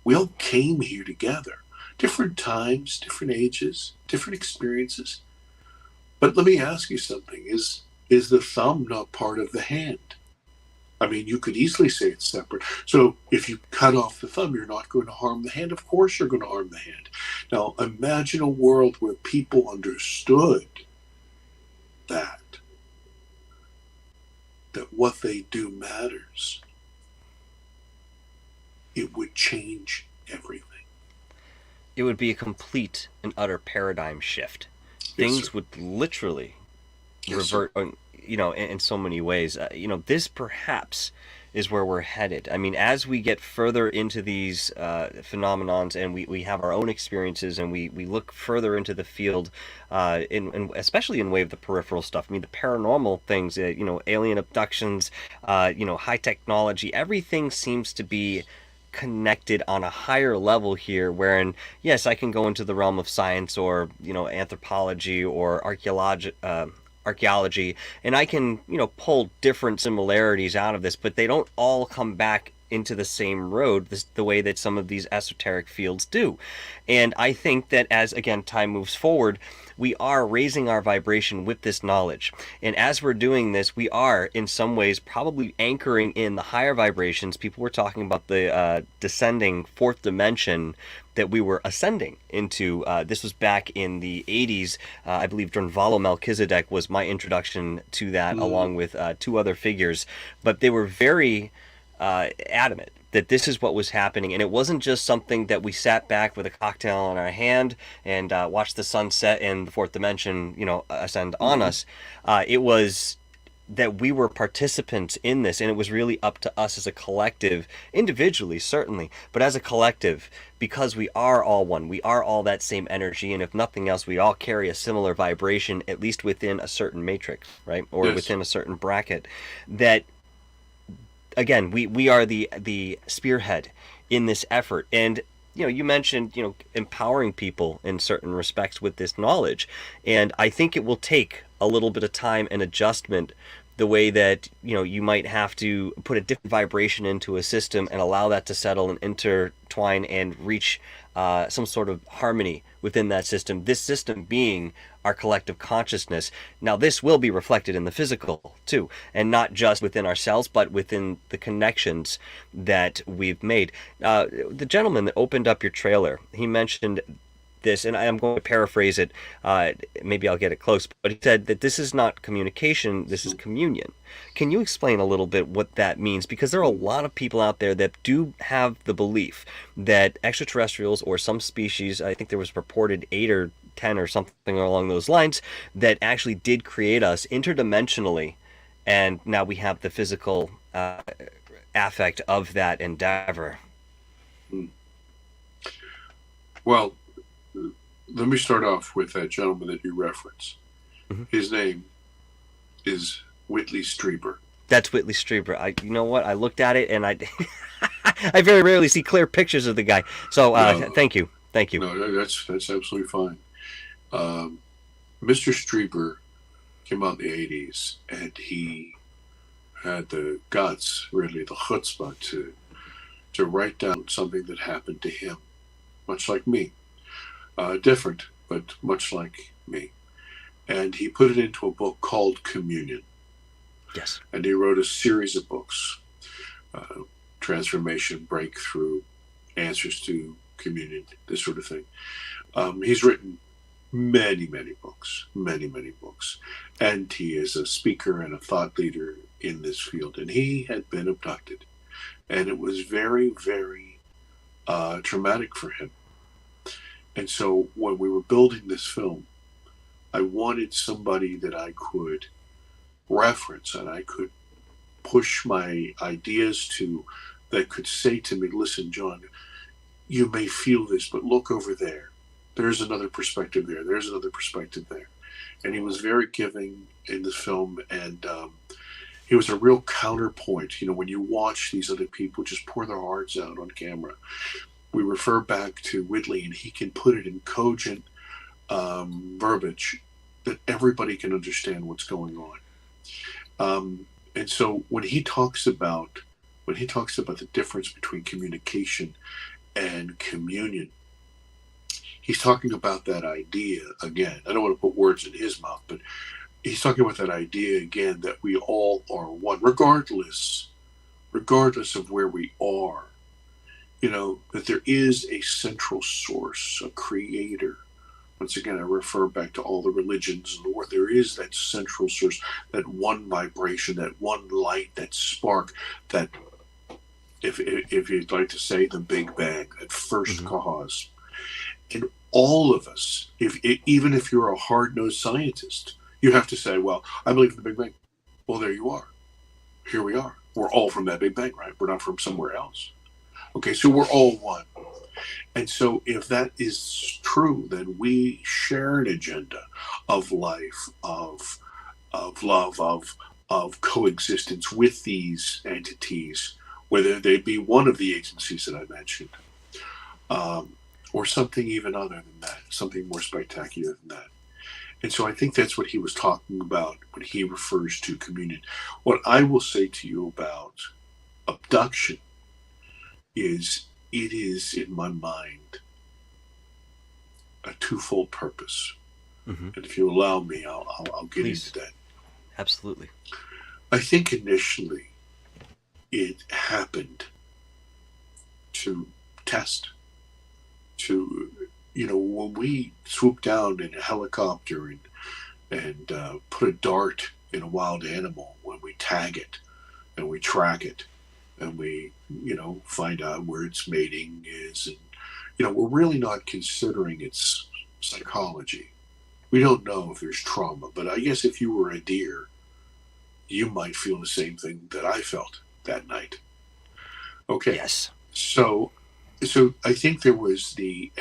We all came here together. Different times, different ages, different experiences. But let me ask you something. Is the thumb not part of the hand? I mean, you could easily say it's separate. So if you cut off the thumb, you're not going to harm the hand. Of course you're going to harm the hand. Now, imagine a world where people understood that what they do matters. It would change everything. It would be a complete and utter paradigm shift. Things would literally revert, in so many ways. This perhaps is where we're headed. I mean, as we get further into these phenomenons and we have our own experiences and we look further into the field, especially in way of the peripheral stuff. I mean, the paranormal things, alien abductions, high technology, everything seems to be connected on a higher level here, wherein yes, I can go into the realm of science or anthropology or archaeology, and I can pull different similarities out of this, but they don't all come back into the same road the way that some of these esoteric fields do. And I think that as again time moves forward, we are raising our vibration with this knowledge. And as we're doing this, we are in some ways probably anchoring in the higher vibrations. People were talking about the descending fourth dimension that we were ascending into. This was back in the 80s. I believe Drunvalo Melchizedek was my introduction to that, along with two other figures. But they were very adamant that this is what was happening, and it wasn't just something that we sat back with a cocktail in our hand and watched the sunset and the fourth dimension, ascend on us. It was that we were participants in this, and it was really up to us as a collective, individually certainly, but as a collective, because we are all one, we are all that same energy, and if nothing else, we all carry a similar vibration, at least within a certain matrix, right, or within a certain bracket, that again, we are the spearhead in this effort. And you mentioned, empowering people in certain respects with this knowledge. And I think it will take a little bit of time and adjustment, the way that, you might have to put a different vibration into a system and allow that to settle and intertwine and reach some sort of harmony within that system. This system being our collective consciousness. Now, this will be reflected in the physical too, and not just within ourselves, but within the connections that we've made. The gentleman that opened up your trailer, he mentioned this, and I'm going to paraphrase it. Maybe I'll get it close, but he said that this is not communication, this is communion. Can you explain a little bit what that means? Because there are a lot of people out there that do have the belief that extraterrestrials or some species, I think there was reported 8 or 10 or something along those lines, that actually did create us interdimensionally, and now we have the physical affect of that endeavor. Well, let me start off with that gentleman that you reference. Mm-hmm. His name is Whitley Strieber. That's Whitley Strieber. You know what? I looked at it, and I I very rarely see clear pictures of the guy. So thank you. No, that's absolutely fine. Mr. Strieber came out in the 80s, and he had the guts, really the chutzpah, to write down something that happened to him, much like me. Different, but much like me. And he put it into a book called Communion. Yes. And he wrote a series of books, Transformation, Breakthrough, Answers to Communion, this sort of thing. He's written many books. And he is a speaker and a thought leader in this field. And he had been abducted. And it was very, very traumatic for him. And so when we were building this film, I wanted somebody that I could reference and I could push my ideas to, that could say to me, listen, John, you may feel this, but look over there. There's another perspective there. There's another perspective there. And he was very giving in the film, and he was a real counterpoint. When you watch these other people just pour their hearts out on camera, we refer back to Whitley, and he can put it in cogent verbiage that everybody can understand what's going on. And so when he talks about the difference between communication and communion, he's talking about that idea again. I don't want to put words in his mouth, but he's talking about that idea again, that we all are one, regardless of where we are. That there is a central source, a creator. Once again, I refer back to all the religions in the world. There is that central source, that one vibration, that one light, that spark, that, if you'd like to say, the Big Bang, that first cause. And all of us, even if you're a hard-nosed scientist, you have to say, well, I believe in the Big Bang. Well, there you are. Here we are. We're all from that Big Bang, right? We're not from somewhere else. Okay, so we're all one. And so if that is true, then we share an agenda of life, of love, of coexistence with these entities, whether they be one of the agencies that I mentioned, or something even other than that, something more spectacular than that. And so I think that's what he was talking about when he refers to communion. What I will say to you about abduction is, it is, in my mind, a twofold purpose. And if you allow me, I'll get Please. into that. Absolutely. I think initially it happened to test, when we swoop down in a helicopter and put a dart in a wild animal, when we tag it and we track it, and we, find out where its mating is. And, we're really not considering its psychology. We don't know if there's trauma, but I guess if you were a deer, you might feel the same thing that I felt that night. Okay. Yes. So I think there was the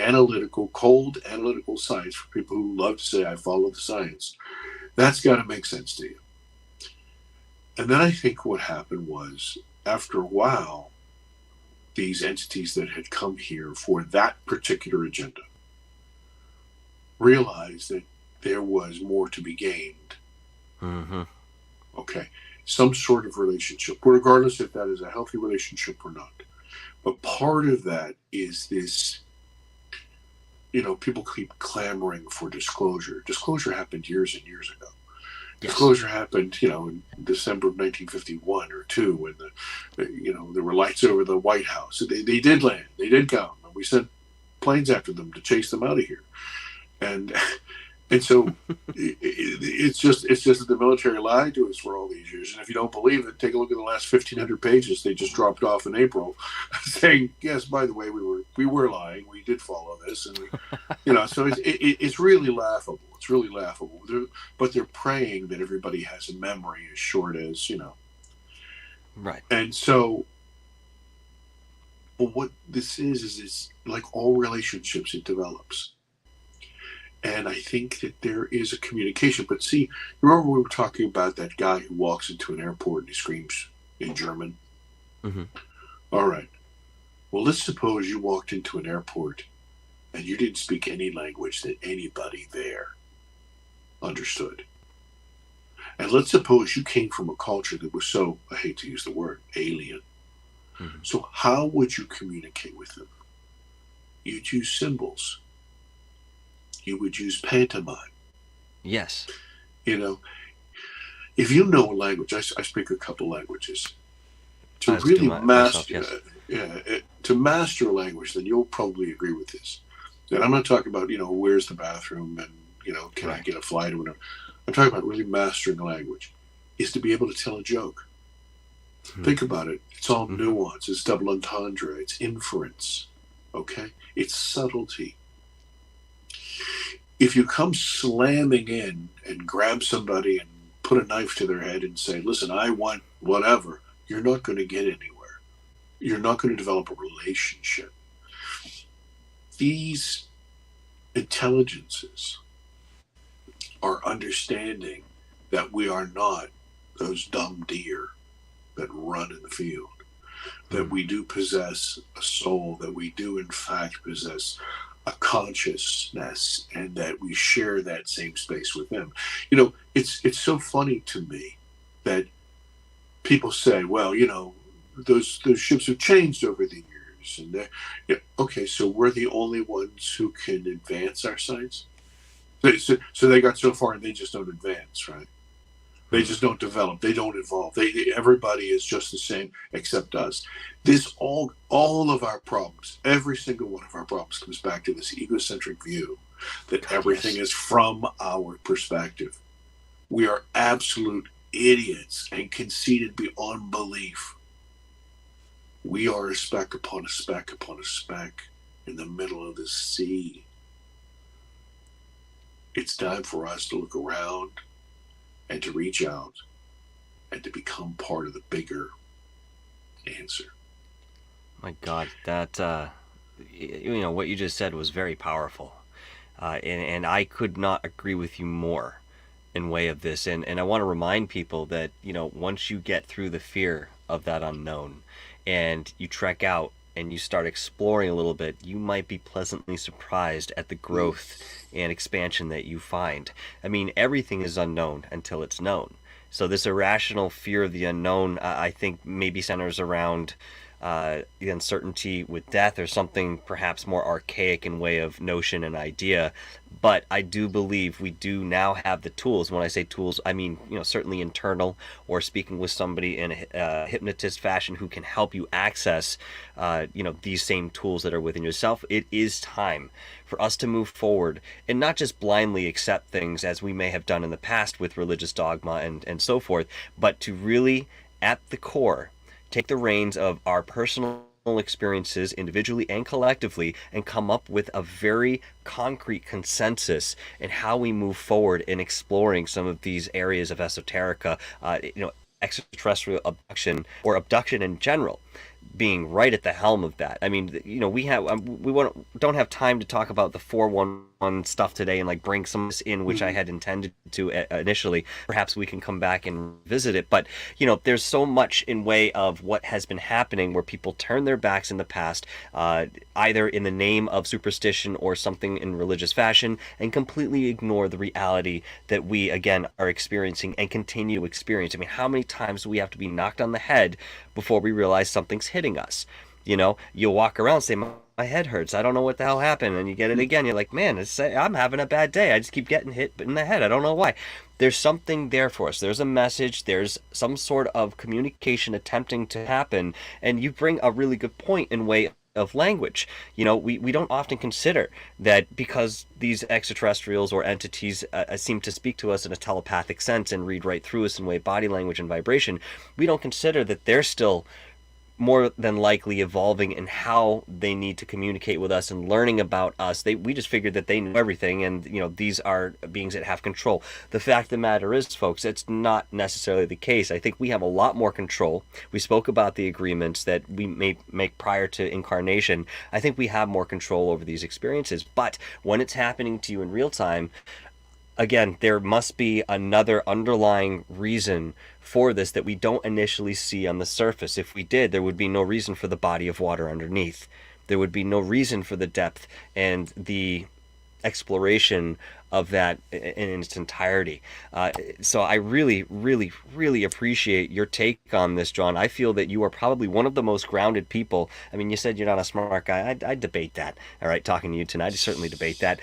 cold analytical science for people who love to say, I follow the science. That's got to make sense to you. And then I think what happened was, after a while, these entities that had come here for that particular agenda realized that there was more to be gained. Mm-hmm. Okay. Some sort of relationship, regardless if that is a healthy relationship or not. But part of that is this, people keep clamoring for disclosure. Disclosure happened years and years ago. Yes. Disclosure happened, in December of 1951 or 2, when there were lights over the White House. They did land. They did come. And we sent planes after them to chase them out of here. And so it's just that the military lied to us for all these years. And if you don't believe it, take a look at the last 1,500 pages they just dropped off in April, saying, yes, by the way, we were lying. We did follow this, and so it's really laughable. It's really laughable. But they're praying that everybody has a memory as short as Right. And so, but what this is it's like all relationships, it develops. And I think that there is a communication. But see, remember we were talking about that guy who walks into an airport and he screams in German? Mm-hmm. All right. Well, let's suppose you walked into an airport and you didn't speak any language that anybody there understood. And let's suppose you came from a culture that was so, I hate to use the word, alien. Mm-hmm. So how would you communicate with them? You'd use symbols. You would use pantomime. Yes. If you know a language, I speak a couple languages. To As really do myself, master, yes. To master a language, then you'll probably agree with this. And I'm not talking about, where's the bathroom and, can I get a flight or whatever. I'm talking about really mastering a language is to be able to tell a joke. Mm-hmm. Think about it. It's all nuance. It's double entendre. It's inference. Okay? It's subtlety. If you come slamming in and grab somebody and put a knife to their head and say, listen, I want whatever, you're not going to get anywhere. You're not going to develop a relationship. These intelligences are understanding that we are not those dumb deer that run in the field, that we do possess a soul, that we do in fact possess a consciousness, and that we share that same space with them. It's so funny to me that people say, well, those ships have changed over the years, and okay, so we're the only ones who can advance our science. So they got so far and they just don't advance, right? They just don't develop. They don't evolve. Everybody is just the same except us. All of our problems, every single one of our problems comes back to this egocentric view that everything is from our perspective. We are absolute idiots and conceited beyond belief. We are a speck upon a speck upon a speck in the middle of the sea. It's time for us to look around and to reach out and to become part of the bigger answer. My God, that what you just said was very powerful, and I could not agree with you more in way of this. And I want to remind people that once you get through the fear of that unknown, and you trek out and you start exploring a little bit, you might be pleasantly surprised at the growth and expansion that you find. I mean, everything is unknown until it's known. So this irrational fear of the unknown, I think, maybe centers around the uncertainty with death, or something perhaps more archaic in way of notion and idea. But I do believe we do now have the tools. When I say tools, I mean, certainly internal, or speaking with somebody in a hypnotist fashion who can help you access, these same tools that are within yourself. It is time for us to move forward and not just blindly accept things as we may have done in the past with religious dogma and so forth, but to really, at the core, take the reins of our personal experiences individually and collectively, and come up with a very concrete consensus in how we move forward in exploring some of these areas of esoterica, extraterrestrial abduction, or abduction in general. being right at the helm of that. I mean, you know, don't have time to talk about the 411 stuff today and like bring some of this in, which I had intended to initially. Perhaps we can come back and visit it. But you know, there's so much in way of what has been happening where people turn their backs in the past, either in the name of superstition or something in religious fashion, and completely ignore the reality that we again are experiencing and continue to experience. I mean, how many times do we have to be knocked on the head before we realize something's hitting us? You know, you'll walk around and say, my head hurts, I don't know what the hell happened, and you get it again, you're like, man, I'm having a bad day, I just keep getting hit in the head, I don't know why. There's something there for us. There's a message, there's some sort of communication attempting to happen, and you bring a really good point in way of language. You know, we don't often consider that because these extraterrestrials or entities seem to speak to us in a telepathic sense and read right through us in way of body language and vibration, we don't consider that they're still more than likely evolving in how they need to communicate with us and learning about us. We just figured that they knew everything, and you know, these are beings that have control. The fact of the matter is, folks, it's not necessarily the case. I think we have a lot more control. We spoke about the agreements that we may make prior to incarnation. I think we have more control over these experiences, but when it's happening to you in real time, again, there must be another underlying reason for this that we don't initially see on the surface. If we did, there would be no reason for the body of water underneath. There would be no reason for the depth and the exploration of that in its entirety. So I really, really, really appreciate your take on this, John. I feel that you are probably one of the most grounded people. I mean, you said you're not a smart guy. I debate that. All right, talking to you tonight, I certainly debate that.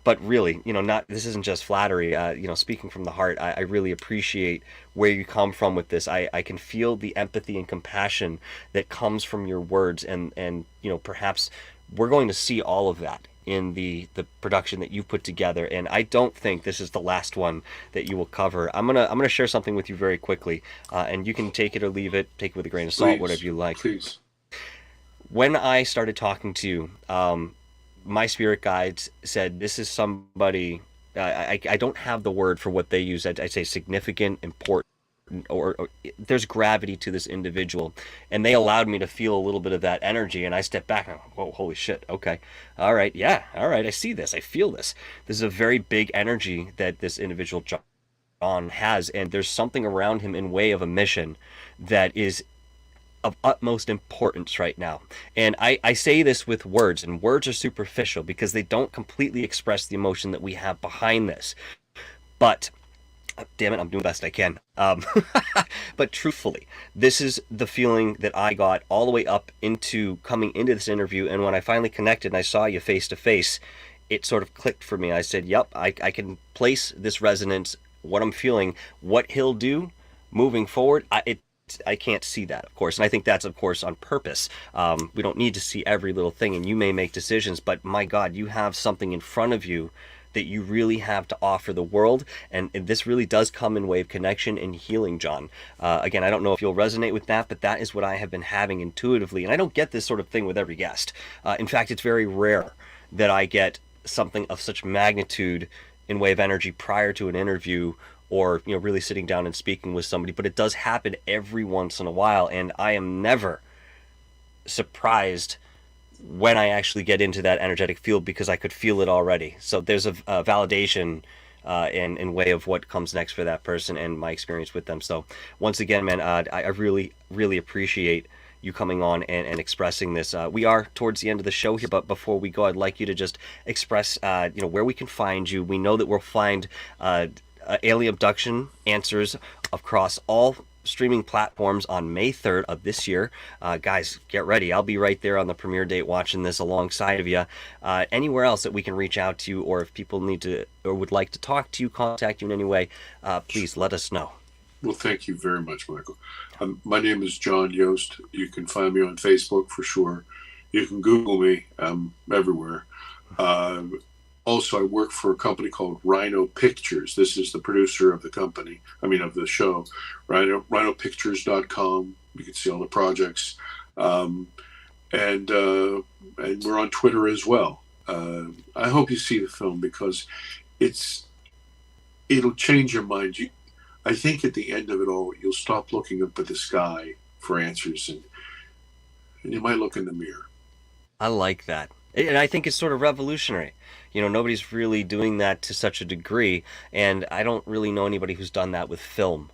But really, you know, this isn't just flattery. You know, speaking from the heart, I really appreciate where you come from with this. I can feel the empathy and compassion that comes from your words, and you know, perhaps we're going to see all of that in the production that you put together. And I don't think this is the last one that you will cover. I'm gonna share something with you very quickly, and you can take it or leave it, take it with a grain of salt, whatever you like. Please. When I started talking to you, my spirit guides said this is somebody, I don't have the word for what they use. I'd say significant, important, or there's gravity to this individual, and they allowed me to feel a little bit of that energy, and I stepped back and whoa, holy shit, okay, all right, yeah, all right, I see this, I feel this. This is a very big energy that this individual John has, and there's something around him in way of a mission that is of utmost importance right now. And I say this with words, and words are superficial because they don't completely express the emotion that we have behind this. But damn it, I'm doing the best I can. But truthfully, this is the feeling that I got all the way up into coming into this interview. And when I finally connected and I saw you face to face, it sort of clicked for me. I said, yep, I can place this resonance, what I'm feeling, what he'll do moving forward. I can't see that, of course, and I think that's, of course, on purpose. We don't need to see every little thing, and you may make decisions, but my God, you have something in front of you that you really have to offer the world, and this really does come in way of connection and healing, John. Again, I don't know if you'll resonate with that, but that is what I have been having intuitively, and I don't get this sort of thing with every guest. In fact, it's very rare that I get something of such magnitude in way of energy prior to an interview, or you know, really sitting down and speaking with somebody. But it does happen every once in a while, and I am never surprised when I actually get into that energetic field because I could feel it already. So there's a validation in way of what comes next for that person and my experience with them. So once again, man, I really, really appreciate you coming on and expressing this. We are towards the end of the show here, but before we go, I'd like you to just express you know, where we can find you. We know that we'll find Alien Abduction answers across all streaming platforms on May 3rd of this year. Guys, get ready. I'll be right there on the premiere date watching this alongside of you. Anywhere else that we can reach out to you, or if people need to or would like to talk to you, contact you in any way, please let us know. Well, thank you very much, Michael. My name is John Yost. You can find me on Facebook for sure. You can Google me. I'm everywhere. Also, I work for a company called RYNO Pictures. This is the producer of the company, of the show, RYNOPictures.com. You can see all the projects. And we're on Twitter as well. I hope you see the film because it'll change your mind. I think at the end of it all, you'll stop looking up at the sky for answers, and and you might look in the mirror. I like that. And I think it's sort of revolutionary. You know, nobody's really doing that to such a degree, and I don't really know anybody who's done that with film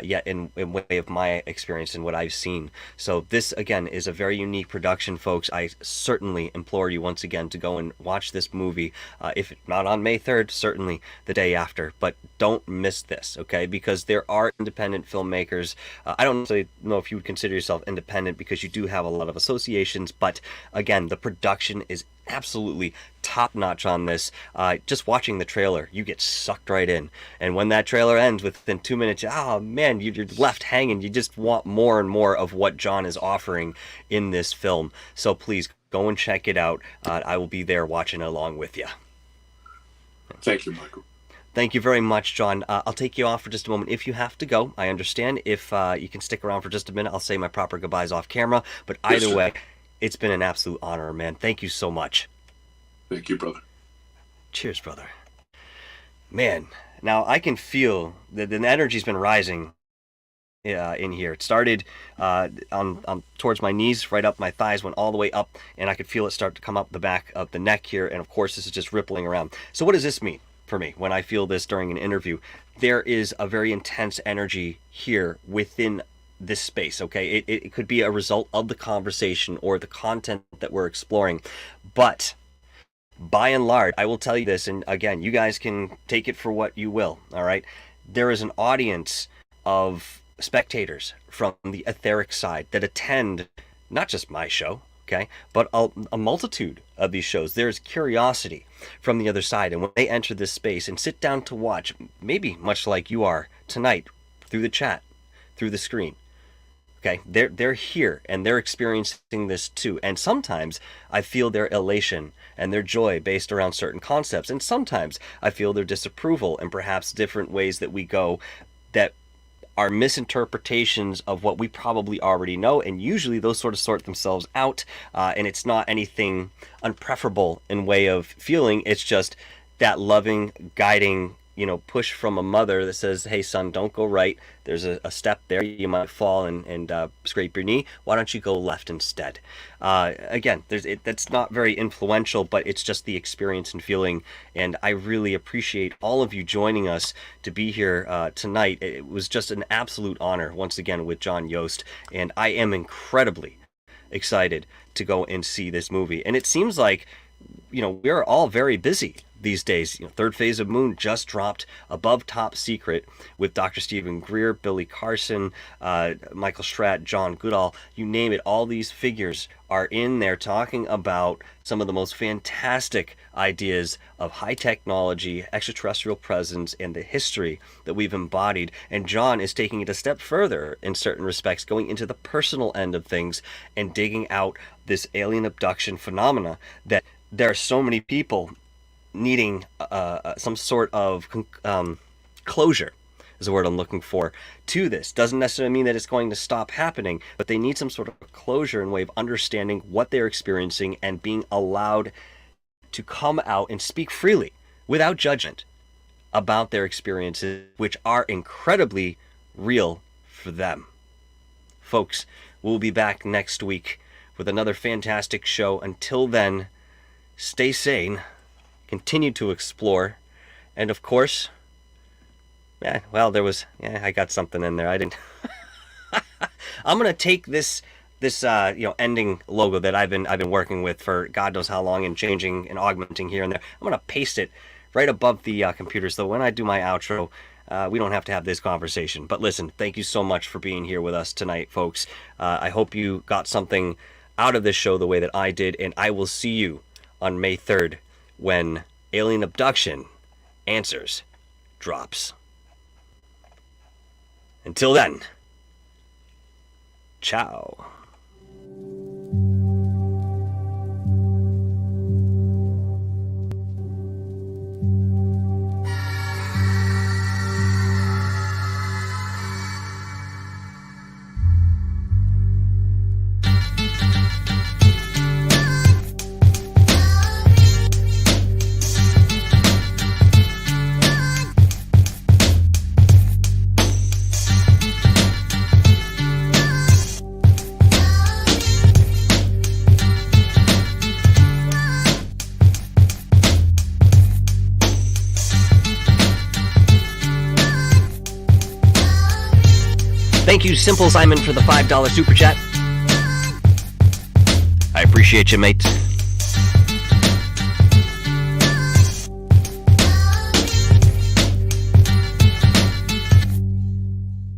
yet in way of my experience and what I've seen. So this, again, is a very unique production, folks. I certainly implore you once again to go and watch this movie, if not on May 3rd, certainly the day after. But don't miss this, okay? Because there are independent filmmakers. I don't necessarily know if you would consider yourself independent because you do have a lot of associations, but again, the production is absolutely top notch on this. Just watching the trailer, you get sucked right in, and when that trailer ends within 2 minutes, oh man, you're left hanging. You just want more and more of what John is offering in this film. So please go and check it out. I will be there watching along with you. Thank you, Michael. Thank you very much, John. I'll take you off for just a moment if you have to go. I understand. If you can stick around for just a minute, I'll say my proper goodbyes off camera. But either way, it's been an absolute honor, man. Thank you so much. Thank you, brother. Cheers, brother. Man, now I can feel that the energy's been rising in here. It started on towards my knees, right up my thighs, went all the way up, and I could feel it start to come up the back of the neck here, and of course this is just rippling around. So what does this mean for me when I feel this during an interview? There is a very intense energy here within this space, okay? It could be a result of the conversation or the content that we're exploring, but by and large, I will tell you this, and again, you guys can take it for what you will, all right? There is an audience of spectators from the etheric side that attend not just my show, okay, but a multitude of these shows. There's curiosity from the other side, and when they enter this space and sit down to watch, maybe much like you are tonight, through the chat, through the screen, okay, they're here and they're experiencing this too. And sometimes I feel their elation and their joy based around certain concepts, and sometimes I feel their disapproval and perhaps different ways that we go that are misinterpretations of what we probably already know, and usually those sort of sort themselves out, and it's not anything unpreferable in way of feeling. It's just that loving, guiding, push from a mother that says, hey son, don't go right, there's a step there, you might fall and scrape your knee, why don't you go left instead? Again, that's not very influential, but it's just the experience and feeling, and I really appreciate all of you joining us to be here tonight. It was just an absolute honor once again with John Yost, and I am incredibly excited to go and see this movie. And it seems like we're all very busy these days. Third Phase of Moon just dropped, Above Top Secret with Dr. Stephen Greer, Billy Carson, Michael Stratt, John Goodall, you name it. All these figures are in there talking about some of the most fantastic ideas of high technology, extraterrestrial presence, and the history that we've embodied. And John is taking it a step further in certain respects, going into the personal end of things and digging out this alien abduction phenomena that there are so many people needing some sort of closure is the word I'm looking for to this. Doesn't necessarily mean that it's going to stop happening, but they need some sort of closure and way of understanding what they're experiencing and being allowed to come out and speak freely without judgment about their experiences, which are incredibly real for them. Folks, we'll be back next week with another fantastic show. Until then, stay sane, continue to explore, and of course, I got something in there. I didn't. I'm gonna take this ending logo that I've been working with for God knows how long and changing and augmenting here and there. I'm gonna paste it right above the computer, so when I do my outro, we don't have to have this conversation. But listen, thank you so much for being here with us tonight, folks. I hope you got something out of this show the way that I did, and I will see you on May 3rd when Alien Abduction Answers drops. Until then, ciao. Thank you, Simple Simon, for the $5 super chat. I appreciate you, mate.